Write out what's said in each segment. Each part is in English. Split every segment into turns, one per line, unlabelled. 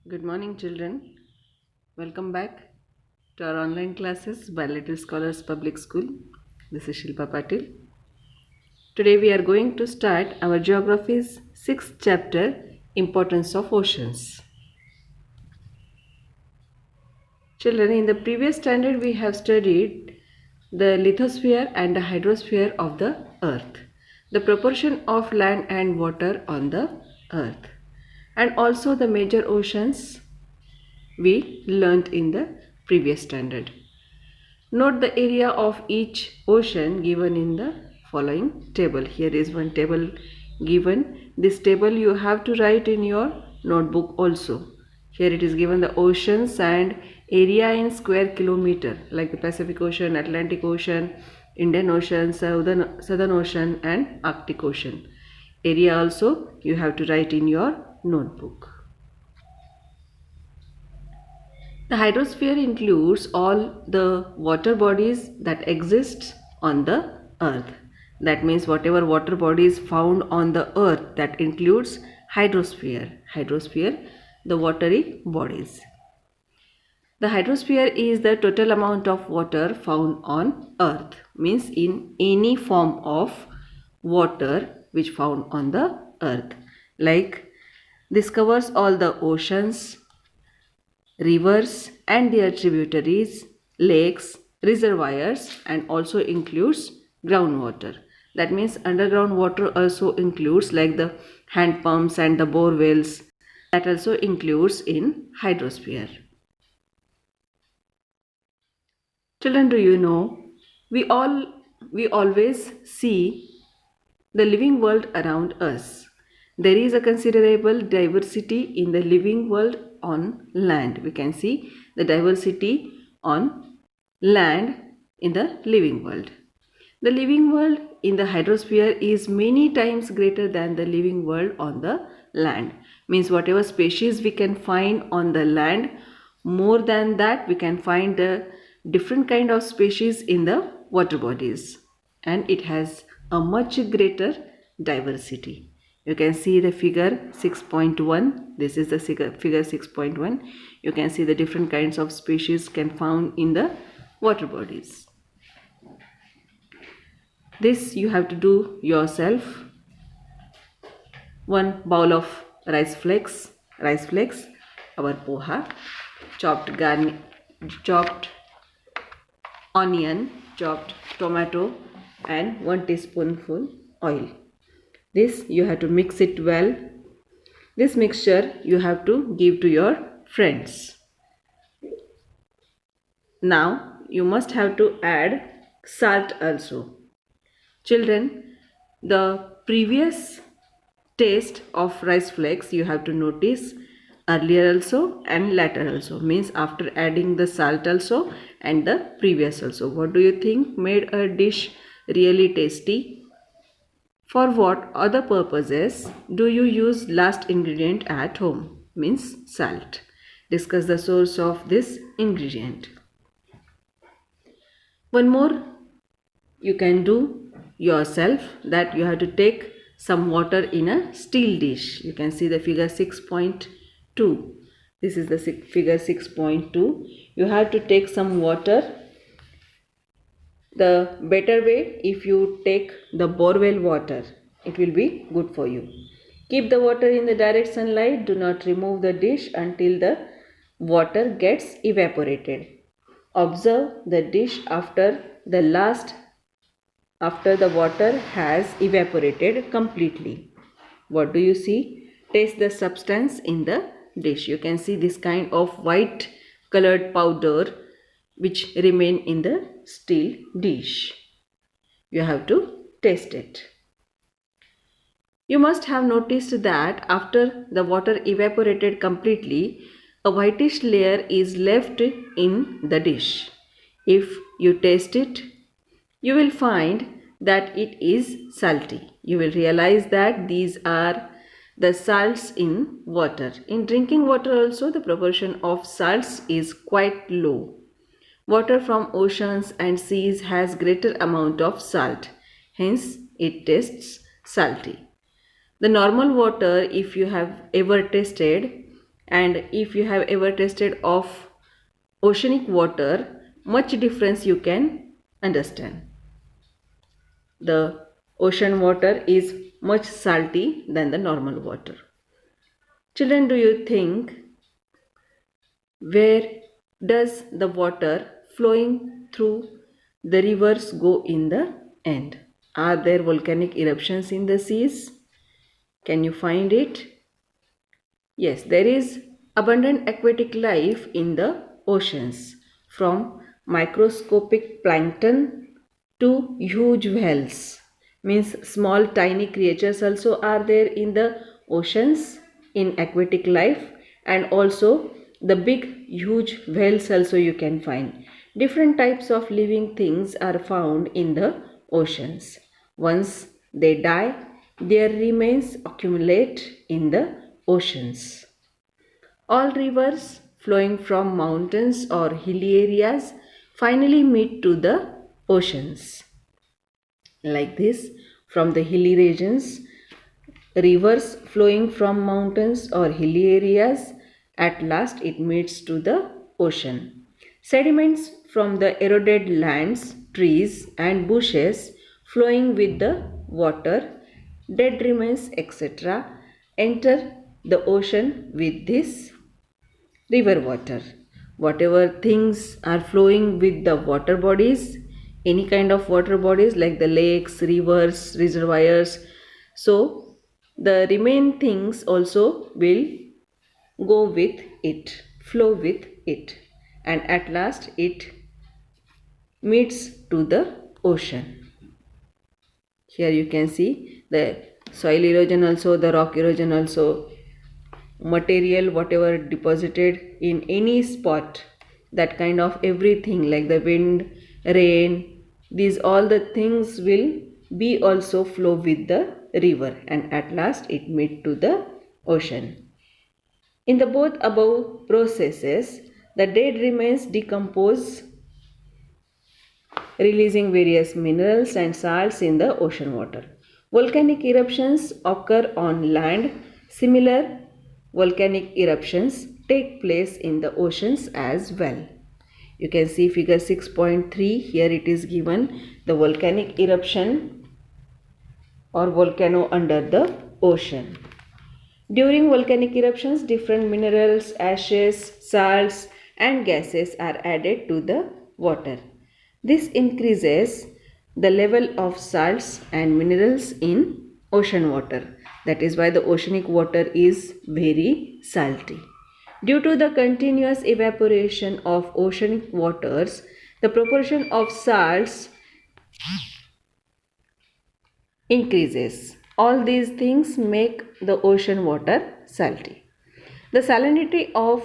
Good morning, children. Welcome back to our online classes by Little Scholars Public School. This is Shilpa Patil. Today we are going to start our Geography's 6th chapter, Importance of Oceans. Children, in the previous standard we have studied the lithosphere and the hydrosphere of the earth, the proportion of land and water on the earth, and also the major oceans we learnt in the previous standard. Note the area of each ocean given in the following table. Here is one table given. This table you have to write in your notebook also. Here it is given the oceans and area in square kilometer, like the Pacific Ocean, Atlantic Ocean, Indian Ocean, Southern Ocean and Arctic Ocean. Area also you have to write in your notebook. The hydrosphere includes all the water bodies that exist on the earth. That means whatever water bodies found on the earth, that includes hydrosphere. Hydrosphere, the watery bodies. The hydrosphere is the total amount of water found on earth. Means in any form of water which found on the earth. Like this covers all the oceans, rivers and their tributaries, lakes, reservoirs, and also includes groundwater. That means underground water also includes like the hand pumps and the bore wells. That also includes in hydrosphere. Children, do you know we always see the living world around us. There is a considerable diversity in the living world on land. We can see the diversity on land in the living world. The living world in the hydrosphere is many times greater than the living world on the land. Means whatever species we can find on the land, more than that we can find the different kind of species in the water bodies. And it has a much greater diversity. You can see the figure 6.1. This is the figure 6.1. You can see the different kinds of species can found in the water bodies. This you have to do yourself. One bowl of rice flakes, our poha, chopped onion, chopped tomato, and 1 teaspoonful oil. This you have to mix it well. This mixture you have to give to your friends. Now you must have to add salt also. Children, the previous taste of rice flakes you have to notice earlier also and later also. Means after adding the salt also and the previous also. What do you think made a dish really tasty? For what other purposes do you use last ingredient at home? Means salt. Discuss the source of this ingredient. One more you can do yourself, that you have to take some water in a steel dish. You can see the figure 6.2. This is the figure 6.2. You have to take some water. The better way, if you take the borewell water, it will be good for you. Keep the water in the direct sunlight. Do not remove the dish until the water gets evaporated. Observe the dish after the water has evaporated completely. What do you see? Taste the substance in the dish. You can see this kind of white colored powder which remain in the steel dish. You have to taste it. You must have noticed that after the water evaporated completely, a whitish layer is left in the dish. If you taste it, you will find that it is salty. You will realize that these are the salts in water. In drinking water also, the proportion of salts is quite low. Water from oceans and seas has greater amount of salt. Hence, it tastes salty. The normal water, if you have ever tasted, And if you have ever tasted of oceanic water, much difference you can understand. The ocean water is much salty than the normal water. Children, do you think where does the water flowing through the rivers go in the end? Are there volcanic eruptions in the seas? Can you find it? Yes, there is abundant aquatic life in the oceans, from microscopic plankton to huge whales. Means small tiny creatures also are there in the oceans in aquatic life, and also the big huge whales also you can find. Different types of living things are found in the oceans. Once they die, their remains accumulate in the oceans. All rivers flowing from mountains or hilly areas finally meet to the oceans. Like this, from the hilly regions, rivers flowing from mountains or hilly areas, at last it meets to the ocean. Sediments from the eroded lands, trees and bushes flowing with the water, dead remains, etc., enter the ocean with this river water. Whatever things are flowing with the water bodies, any kind of water bodies like the lakes, rivers, reservoirs, so the remain things also will go with it, flow with it, and at last it meets to the ocean. Here you can see the soil erosion also, the rock erosion also, material whatever deposited in any spot, that kind of everything like the wind, rain, these all the things will be also flow with the river, and at last it meet to the ocean. In the both above processes, the dead remains decompose, releasing various minerals and salts in the ocean water. Volcanic eruptions occur on land. Similar volcanic eruptions take place in the oceans as well. You can see figure 6.3. Here it is given the volcanic eruption or volcano under the ocean. During volcanic eruptions, different minerals, ashes, salts, and gases are added to the water. This increases the level of salts and minerals in ocean water. That is why the oceanic water is very salty. Due to the continuous evaporation of oceanic waters, the proportion of salts increases. All these things make the ocean water salty. The salinity of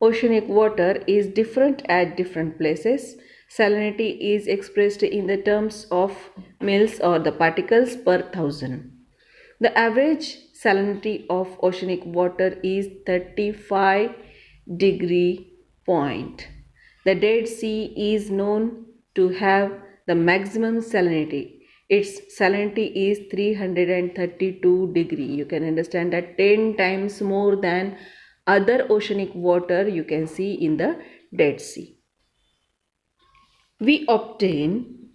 oceanic water is different at different places. Salinity is expressed in the terms of mils or the particles per thousand. The average salinity of oceanic water is 35 degree point. The Dead Sea is known to have the maximum salinity. Its salinity is 332 degree. You can understand that 10 times more than other oceanic water you can see in the Dead Sea. We obtain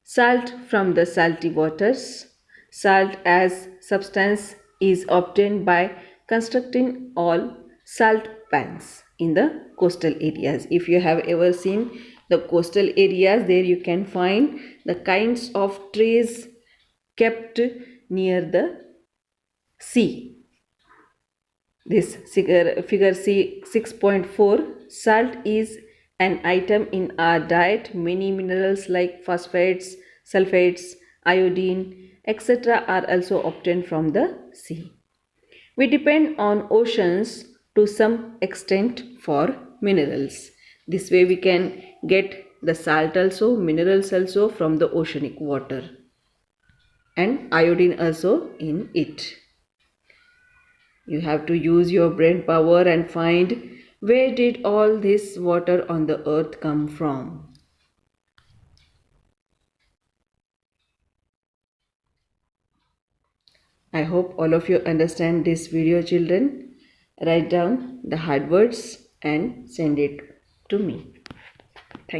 salt from the salty waters. Salt as substance is obtained by constructing all salt pans in the coastal areas. If you have ever seen the coastal areas, there you can find the kinds of trees kept near the sea. This figure C 6.4, salt is an item in our diet. Many minerals like phosphates, sulfates, iodine, etc. are also obtained from the sea. We depend on oceans to some extent for minerals. This way we can get the salt also, minerals also from the oceanic water, and iodine also in it. You have to use your brain power and find where did all this water on the earth come from. I hope all of you understand this video, children. Write down the hard words and send it to me.